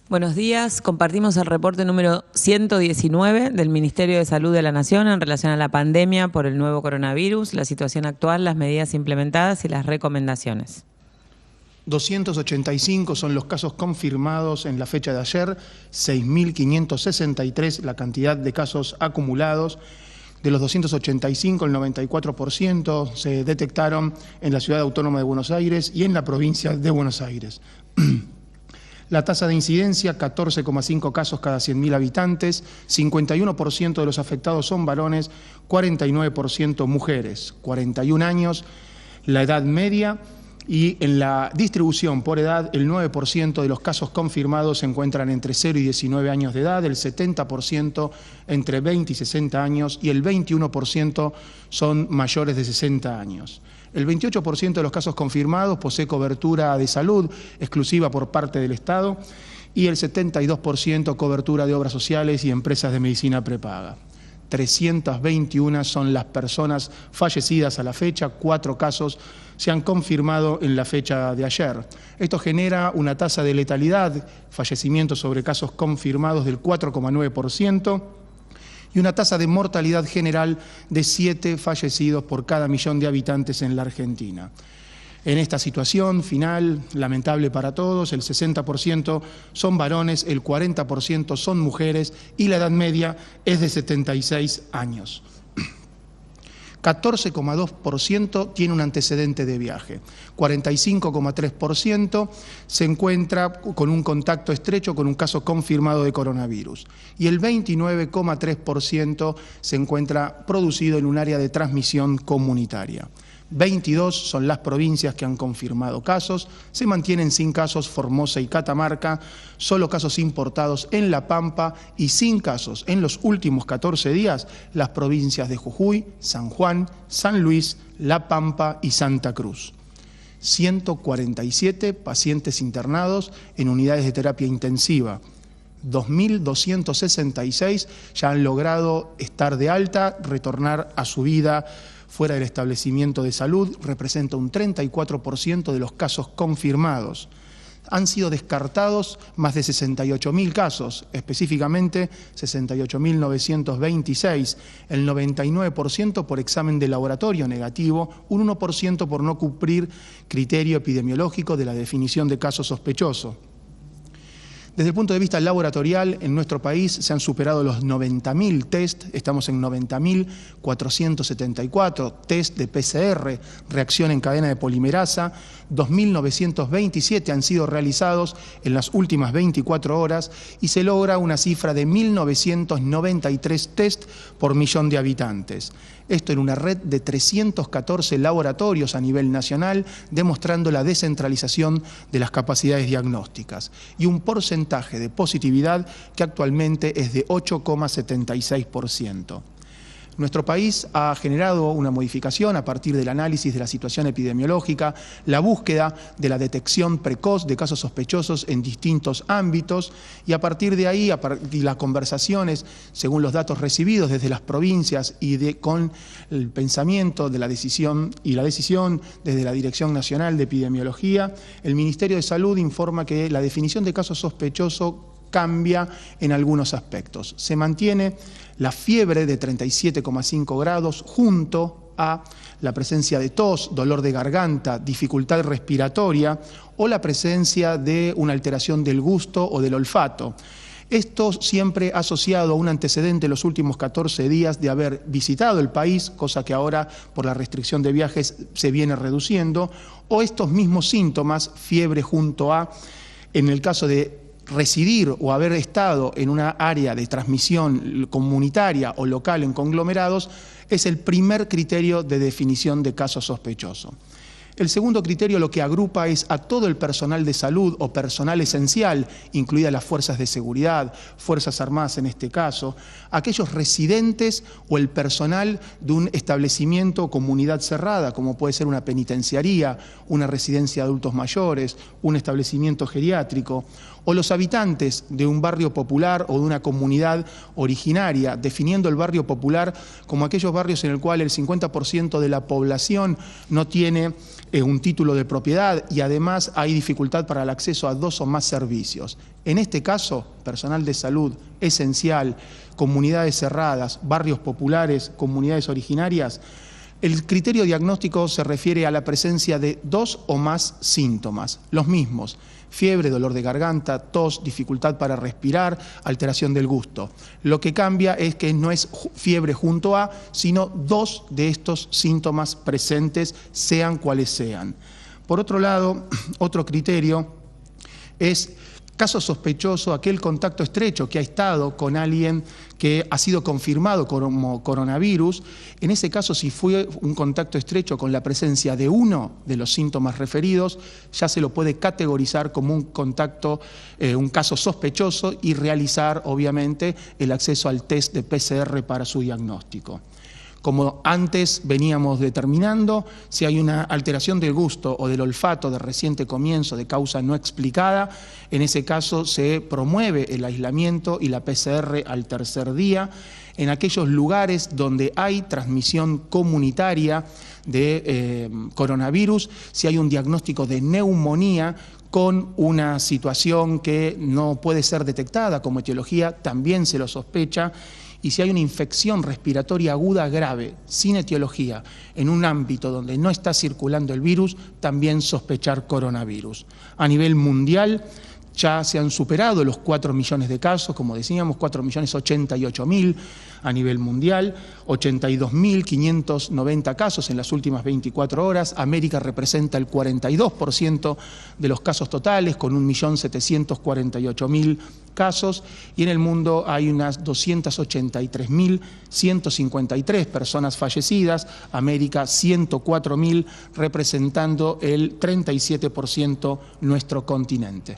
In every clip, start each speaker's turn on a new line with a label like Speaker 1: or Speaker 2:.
Speaker 1: Buenos días. Compartimos el reporte número 119 del Ministerio de Salud de la Nación en relación a la pandemia por el nuevo coronavirus, la situación actual, las medidas implementadas y las recomendaciones.
Speaker 2: 285 son los casos confirmados en la fecha de ayer, 6.563 la cantidad de casos acumulados. De los 285, el 94% se detectaron en la Ciudad Autónoma de Buenos Aires y en la provincia de Buenos Aires. La tasa de incidencia, 14,5 casos cada 100.000 habitantes, 51% de los afectados son varones, 49% mujeres, 41 años, la edad media, y en la distribución por edad, el 9% de los casos confirmados se encuentran entre 0 y 19 años de edad, el 70% entre 20 y 60 años y el 21% son mayores de 60 años. El 28% de los casos confirmados posee cobertura de salud exclusiva por parte del Estado y el 72% cobertura de obras sociales y empresas de medicina prepaga. 321 son las personas fallecidas a la fecha, 4 casos se han confirmado en la fecha de ayer. Esto genera una tasa de letalidad, fallecimientos sobre casos confirmados del 4,9%, y una tasa de mortalidad general de 7 fallecidos por cada millón de habitantes en la Argentina. En esta situación final, lamentable para todos, el 60% son varones, el 40% son mujeres y la edad media es de 76 años. 14,2% tiene un antecedente de viaje, 45,3% se encuentra con un contacto estrecho con un caso confirmado de coronavirus y el 29,3% se encuentra producido en un área de transmisión comunitaria. 22 son las provincias que han confirmado casos, se mantienen sin casos Formosa y Catamarca, solo casos importados en La Pampa y sin casos en los últimos 14 días las provincias de Jujuy, San Juan, San Luis, La Pampa y Santa Cruz. 147 pacientes internados en unidades de terapia intensiva. 2.266 ya han logrado estar de alta, retornar a su vida fuera del establecimiento de salud, representa un 34% de los casos confirmados. Han sido descartados más de 68.000 casos, específicamente 68.926, el 99% por examen de laboratorio negativo, un 1% por no cumplir criterio epidemiológico de la definición de caso sospechoso. Desde el punto de vista laboratorial, en nuestro país se han superado los 90.000 test, estamos en 90.474 test de PCR, reacción en cadena de polimerasa, 2.927 han sido realizados en las últimas 24 horas y se logra una cifra de 1.993 test por millón de habitantes. Esto en una red de 314 laboratorios a nivel nacional, demostrando la descentralización de las capacidades diagnósticas y un porcentaje de positividad que actualmente es de 8,76%. Nuestro país ha generado una modificación a partir del análisis de la situación epidemiológica, la búsqueda de la detección precoz de casos sospechosos en distintos ámbitos y a partir de ahí, y las conversaciones, según los datos recibidos desde las provincias y con el pensamiento de la decisión desde la Dirección Nacional de Epidemiología, el Ministerio de Salud informa que la definición de caso sospechoso cambia en algunos aspectos. Se mantiene la fiebre de 37,5 grados junto a la presencia de tos, dolor de garganta, dificultad respiratoria o la presencia de una alteración del gusto o del olfato. Esto siempre asociado a un antecedente en los últimos 14 días de haber visitado el país, cosa que ahora por la restricción de viajes se viene reduciendo, o estos mismos síntomas, fiebre junto a, en el caso de residir o haber estado en una área de transmisión comunitaria o local en conglomerados, es el primer criterio de definición de caso sospechoso. El segundo criterio lo que agrupa es a todo el personal de salud o personal esencial, incluidas las fuerzas de seguridad, Fuerzas Armadas en este caso, aquellos residentes o el personal de un establecimiento o comunidad cerrada, como puede ser una penitenciaría, una residencia de adultos mayores, un establecimiento geriátrico, o los habitantes de un barrio popular o de una comunidad originaria, definiendo el barrio popular como aquellos barrios en el cual el 50% de la población no tiene un título de propiedad y además hay dificultad para el acceso a 2 o más servicios. En este caso, personal de salud esencial, comunidades cerradas, barrios populares, comunidades originarias, el criterio diagnóstico se refiere a la presencia de 2 o más síntomas, los mismos: fiebre, dolor de garganta, tos, dificultad para respirar, alteración del gusto. Lo que cambia es que no es fiebre junto a, sino 2 de estos síntomas presentes, sean cuales sean. Por otro lado, otro criterio es caso sospechoso, aquel contacto estrecho que ha estado con alguien que ha sido confirmado como coronavirus. En ese caso, si fue un contacto estrecho con la presencia de uno de los síntomas referidos, ya se lo puede categorizar como un contacto, un caso sospechoso y realizar, obviamente, el acceso al test de PCR para su diagnóstico. Como antes veníamos determinando, si hay una alteración del gusto o del olfato de reciente comienzo de causa no explicada, en ese caso se promueve el aislamiento y la PCR al 3er día. En aquellos lugares donde hay transmisión comunitaria de coronavirus, si hay un diagnóstico de neumonía con una situación que no puede ser detectada como etiología, también se lo sospecha. Y si hay una infección respiratoria aguda grave, sin etiología, en un ámbito donde no está circulando el virus, también sospechar coronavirus. A nivel mundial, ya se han superado los 4 millones de casos, como decíamos, 4.088.000 a nivel mundial, 82.590 casos en las últimas 24 horas. América representa el 42% de los casos totales, con 1.748.000 casos, y en el mundo hay unas 283.153 personas fallecidas, América 104.000, representando el 37% nuestro continente.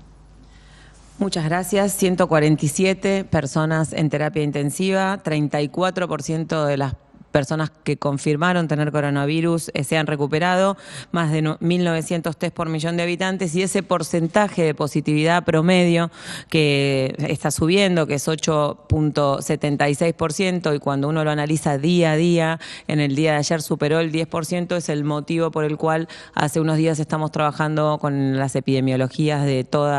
Speaker 1: Muchas gracias. 147 personas en terapia intensiva, 34% de las personas que confirmaron tener coronavirus se han recuperado, más de 1.900 test por millón de habitantes, y ese porcentaje de positividad promedio que está subiendo, que es 8.76%, y cuando uno lo analiza día a día, en el día de ayer superó el 10%, es el motivo por el cual hace unos días estamos trabajando con las epidemiologías de todo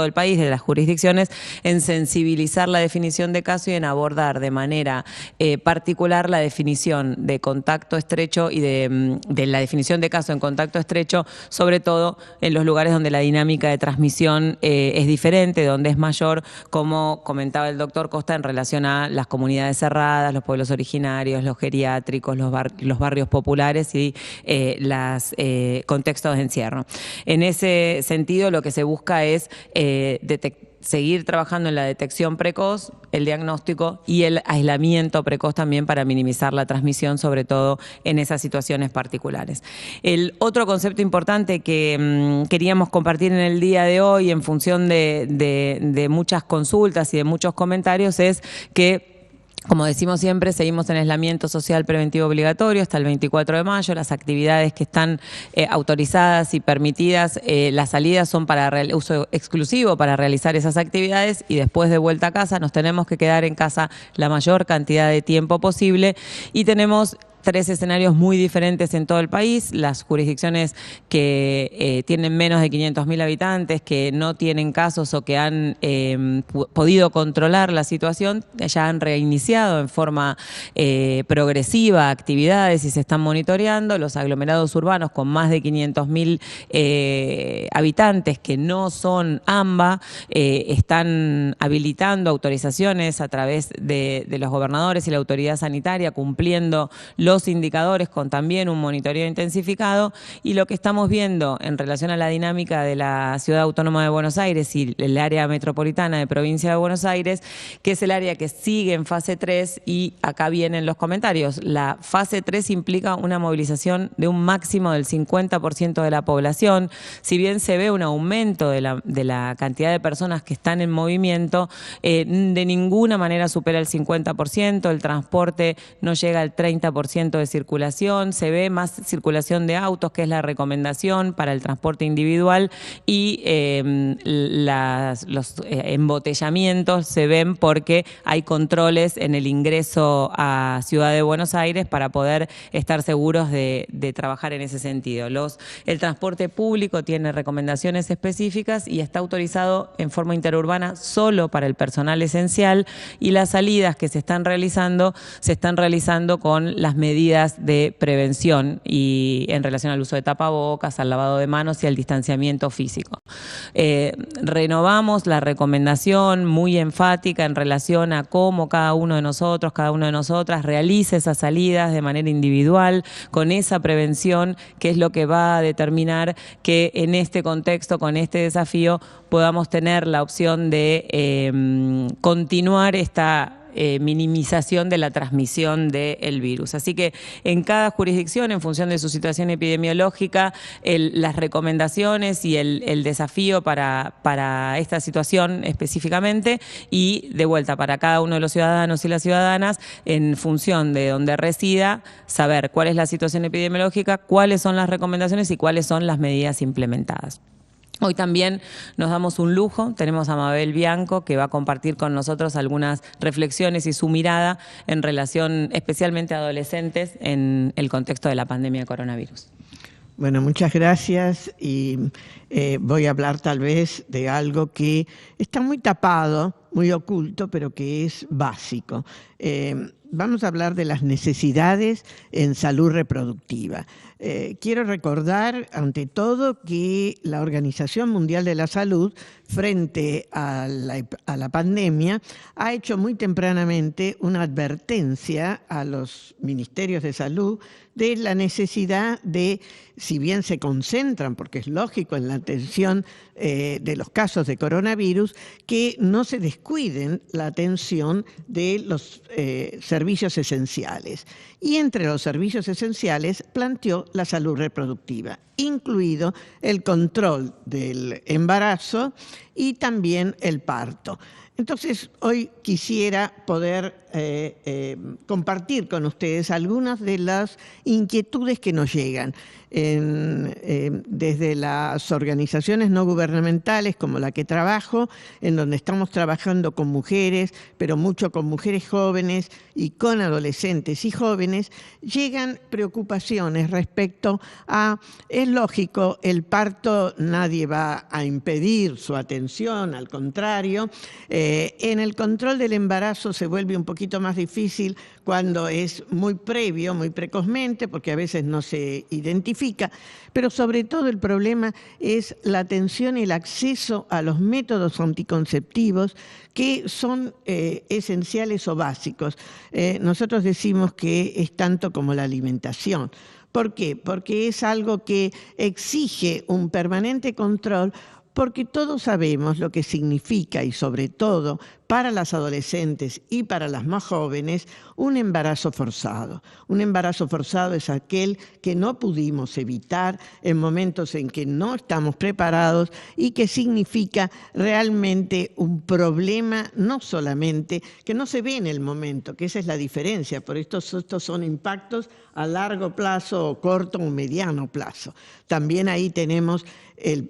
Speaker 1: el país, de las jurisdicciones, en sensibilizar la definición de caso y en abordar de manera particular la definición de contacto estrecho y de la definición de caso en contacto estrecho, sobre todo en los lugares donde la dinámica de transmisión es diferente, donde es mayor, como comentaba el doctor Costa, en relación a las comunidades cerradas, los pueblos originarios, los geriátricos, los barrios populares y los contextos de encierro. En ese sentido, lo que se busca es seguir trabajando en la detección precoz, el diagnóstico y el aislamiento precoz también, para minimizar la transmisión, sobre todo en esas situaciones particulares. El otro concepto importante que queríamos compartir en el día de hoy, en función de muchas consultas y de muchos comentarios, es que, como decimos siempre, seguimos en aislamiento social preventivo obligatorio hasta el 24 de mayo. Las actividades que están autorizadas y permitidas, las salidas son para uso exclusivo para realizar esas actividades, y después de vuelta a casa nos tenemos que quedar en casa la mayor cantidad de tiempo posible, y tenemos 3 escenarios muy diferentes en todo el país. Las jurisdicciones que tienen menos de 500.000 habitantes, que no tienen casos o que han podido controlar la situación, ya han reiniciado en forma progresiva actividades y se están monitoreando. Los aglomerados urbanos con más de 500.000 habitantes, que no son AMBA, están habilitando autorizaciones a través de los gobernadores y la autoridad sanitaria, cumpliendo los indicadores con también un monitoreo intensificado. Y lo que estamos viendo en relación a la dinámica de la Ciudad Autónoma de Buenos Aires y el área metropolitana de Provincia de Buenos Aires, que es el área que sigue en fase 3, y acá vienen los comentarios. La fase 3 implica una movilización de un máximo del 50% de la población. Si bien se ve un aumento de la cantidad de personas que están en movimiento, de ninguna manera supera el 50%, el transporte no llega al 30% 10% de circulación, se ve más circulación de autos, que es la recomendación para el transporte individual, y los embotellamientos se ven porque hay controles en el ingreso a Ciudad de Buenos Aires para poder estar seguros de trabajar en ese sentido. El transporte público tiene recomendaciones específicas y está autorizado en forma interurbana solo para el personal esencial, y las salidas que se están realizando con las medidas de prevención y en relación al uso de tapabocas, al lavado de manos y al distanciamiento físico. Renovamos la recomendación muy enfática en relación a cómo cada uno de nosotros, cada una de nosotras realice esas salidas de manera individual, con esa prevención, que es lo que va a determinar que en este contexto, con este desafío, podamos tener la opción de continuar esta minimización de la transmisión del virus. Así que en cada jurisdicción, en función de su situación epidemiológica, las recomendaciones y el desafío para esta situación específicamente, y de vuelta para cada uno de los ciudadanos y las ciudadanas, en función de donde resida, saber cuál es la situación epidemiológica, cuáles son las recomendaciones y cuáles son las medidas implementadas. Hoy también nos damos un lujo, tenemos a Mabel Bianco, que va a compartir con nosotros algunas reflexiones y su mirada en relación especialmente a adolescentes en el contexto de la pandemia de coronavirus.
Speaker 3: Bueno, muchas gracias, y voy a hablar tal vez de algo que está muy tapado, muy oculto, pero que es básico. Vamos a hablar de las necesidades en salud reproductiva. Quiero recordar, ante todo, que la Organización Mundial de la Salud, frente a la pandemia, ha hecho muy tempranamente una advertencia a los ministerios de salud de la necesidad de, si bien se concentran, porque es lógico, en la atención de los casos de coronavirus, que no se descuiden la atención de los servicios esenciales. Y entre los servicios esenciales planteó la salud reproductiva, incluido el control del embarazo y también el parto. Entonces, hoy quisiera poder compartir con ustedes algunas de las inquietudes que nos llegan desde las organizaciones no gubernamentales como la que trabajo, en donde estamos trabajando con mujeres, pero mucho con mujeres jóvenes y con adolescentes y jóvenes. Llegan preocupaciones respecto a, es lógico, el parto nadie va a impedir su atención, al contrario. En el control del embarazo se vuelve un poquito más difícil cuando es muy previo, muy precozmente, porque a veces no se identifica, pero sobre todo el problema es la atención y el acceso a los métodos anticonceptivos que son esenciales o básicos. Nosotros decimos que es tanto como la alimentación. ¿Por qué? Porque es algo que exige un permanente control, porque todos sabemos lo que significa, y sobre todo para las adolescentes y para las más jóvenes, un embarazo forzado. Un embarazo forzado es aquel que no pudimos evitar en momentos en que no estamos preparados y que significa realmente un problema, no solamente que no se ve en el momento, que esa es la diferencia, por estos son impactos a largo plazo o corto o mediano plazo. También ahí tenemos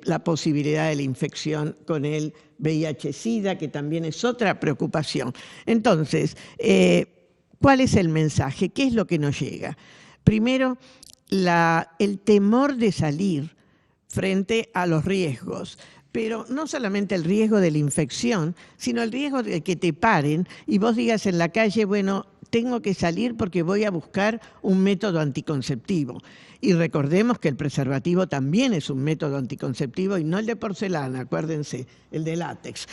Speaker 3: la posibilidad de la infección con el VIH-Sida, que también es otra preocupación. Entonces, ¿cuál es el mensaje? ¿Qué es lo que nos llega? Primero, el temor de salir frente a los riesgos. Pero no solamente el riesgo de la infección, sino el riesgo de que te paren y vos digas en la calle, bueno, tengo que salir porque voy a buscar un método anticonceptivo. Y recordemos que el preservativo también es un método anticonceptivo, y no el de porcelana, acuérdense, el de látex.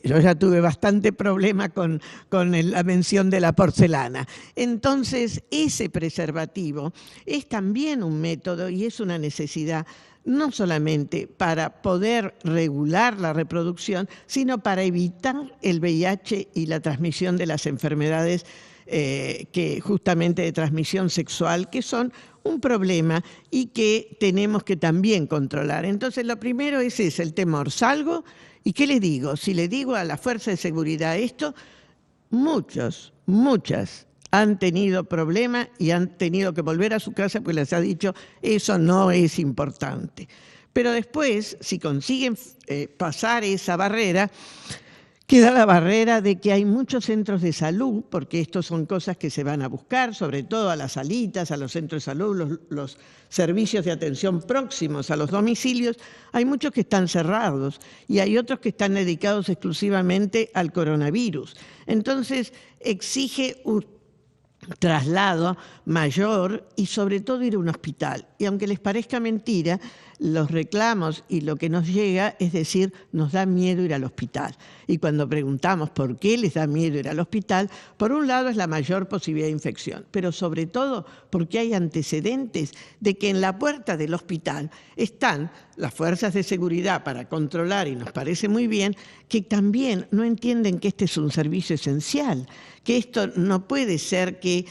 Speaker 3: Yo ya tuve bastante problema con la mención de la porcelana. Entonces, ese preservativo es también un método y es una necesidad, no solamente para poder regular la reproducción, sino para evitar el VIH y la transmisión de las enfermedades que justamente de transmisión sexual, que son un problema y que tenemos que también controlar. Entonces, lo primero es ese, el temor. Salgo y ¿qué les digo? Si le digo a la fuerza de seguridad esto, muchas han tenido problemas y han tenido que volver a su casa porque les ha dicho eso no es importante. Pero después, si consiguen pasar esa barrera, queda la barrera de que hay muchos centros de salud, porque estos son cosas que se van a buscar, sobre todo a las salitas, a los centros de salud, los servicios de atención próximos a los domicilios. Hay muchos que están cerrados y hay otros que están dedicados exclusivamente al coronavirus. Entonces, exige un traslado mayor y sobre todo ir a un hospital. Y aunque les parezca mentira, los reclamos y lo que nos llega es decir, nos da miedo ir al hospital. Y cuando preguntamos por qué les da miedo ir al hospital, por un lado es la mayor posibilidad de infección, pero sobre todo porque hay antecedentes de que en la puerta del hospital están las fuerzas de seguridad para controlar, y nos parece muy bien, que también no entienden que este es un servicio esencial, que esto no puede ser que,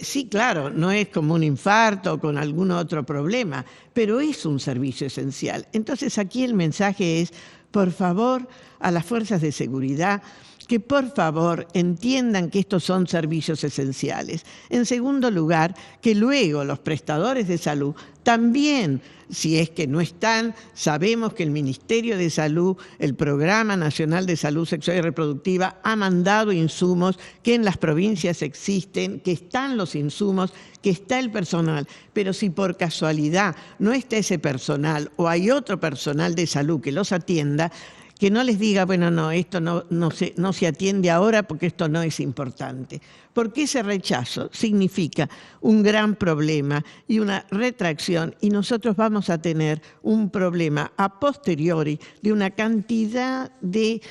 Speaker 3: sí, claro, no es como un infarto o con algún otro problema, pero es un servicio esencial. Entonces aquí el mensaje es, por favor, a las fuerzas de seguridad, que por favor entiendan que estos son servicios esenciales. En segundo lugar, que luego los prestadores de salud también, si es que no están, sabemos que el Ministerio de Salud, el Programa Nacional de Salud Sexual y Reproductiva, ha mandado insumos que en las provincias existen, que están los insumos, que está el personal. Pero si por casualidad no está ese personal o hay otro personal de salud que los atienda, que no les diga, bueno, no, esto no se atiende ahora porque esto no es importante. Porque ese rechazo significa un gran problema y una retracción, y nosotros vamos a tener un problema a posteriori de una cantidad de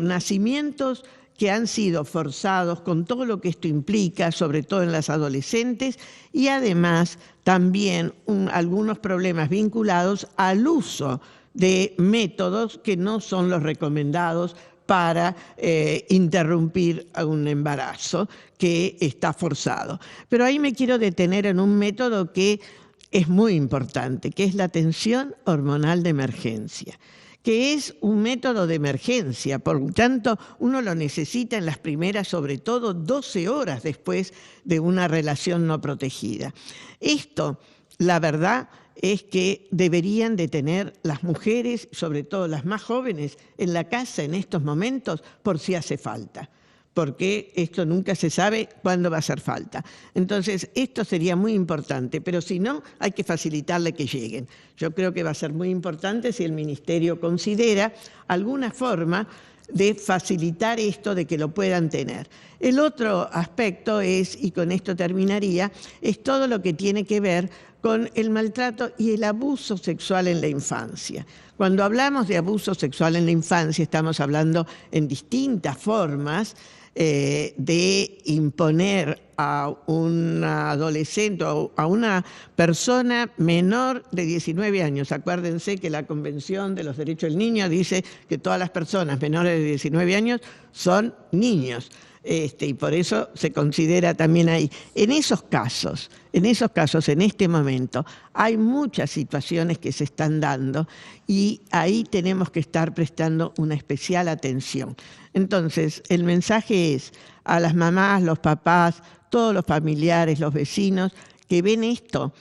Speaker 3: nacimientos que han sido forzados con todo lo que esto implica, sobre todo en las adolescentes, y además también algunos problemas vinculados al uso de métodos que no son los recomendados para interrumpir un embarazo que está forzado. Pero ahí me quiero detener en un método que es muy importante, que es la atención hormonal de emergencia, que es un método de emergencia, por lo tanto uno lo necesita en las primeras, sobre todo 12 horas después de una relación no protegida. Esto, la verdad, es que deberían de tener las mujeres, sobre todo las más jóvenes, en la casa en estos momentos por si hace falta, porque esto nunca se sabe cuándo va a hacer falta. Entonces, esto sería muy importante, pero si no, hay que facilitarle que lleguen. Yo creo que va a ser muy importante si el Ministerio considera alguna forma de facilitar esto, de que lo puedan tener. El otro aspecto es, y con esto terminaría, es todo lo que tiene que ver con el maltrato y el abuso sexual en la infancia. Cuando hablamos de abuso sexual en la infancia, estamos hablando en distintas formas de imponer a un adolescente o a una persona menor de 19 años. Acuérdense que la Convención de los Derechos del Niño dice que todas las personas menores de 19 años son niños. Y por eso se considera también ahí. En esos casos, en este momento, hay muchas situaciones que se están dando y ahí tenemos que estar prestando una especial atención. Entonces, el mensaje es a las mamás, los papás, todos los familiares, los vecinos que ven esto,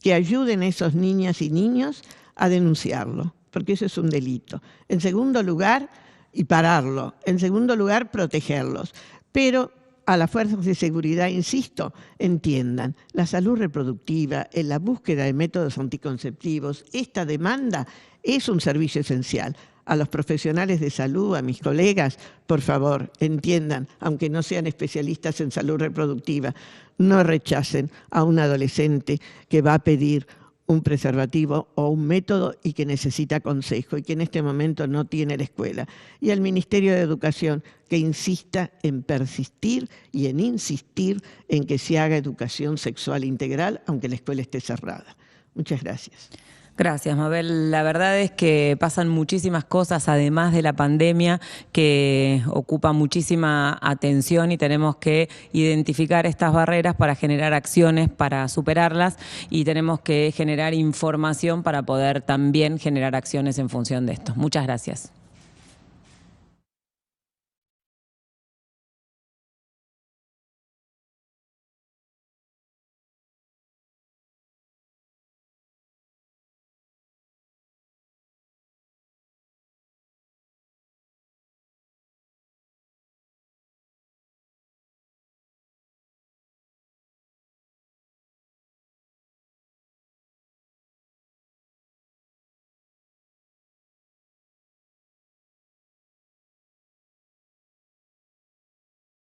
Speaker 3: que ayuden a esos niñas y niños a denunciarlo, porque eso es un delito. En segundo lugar, y pararlo. En segundo lugar, protegerlos. Pero a las fuerzas de seguridad, insisto, entiendan, la salud reproductiva, en la búsqueda de métodos anticonceptivos, esta demanda es un servicio esencial. A los profesionales de salud, a mis colegas, por favor, entiendan, aunque no sean especialistas en salud reproductiva, no rechacen a un adolescente que va a pedir un preservativo o un método y que necesita consejo y que en este momento no tiene la escuela. Y al Ministerio de Educación que insista en persistir y en insistir en que se haga educación sexual integral, aunque la escuela esté cerrada. Muchas gracias.
Speaker 1: Gracias, Mabel. La verdad es que pasan muchísimas cosas, además de la pandemia, que ocupa muchísima atención y tenemos que identificar estas barreras para generar acciones, para superarlas, y tenemos que generar información para poder también generar acciones en función de esto. Muchas gracias.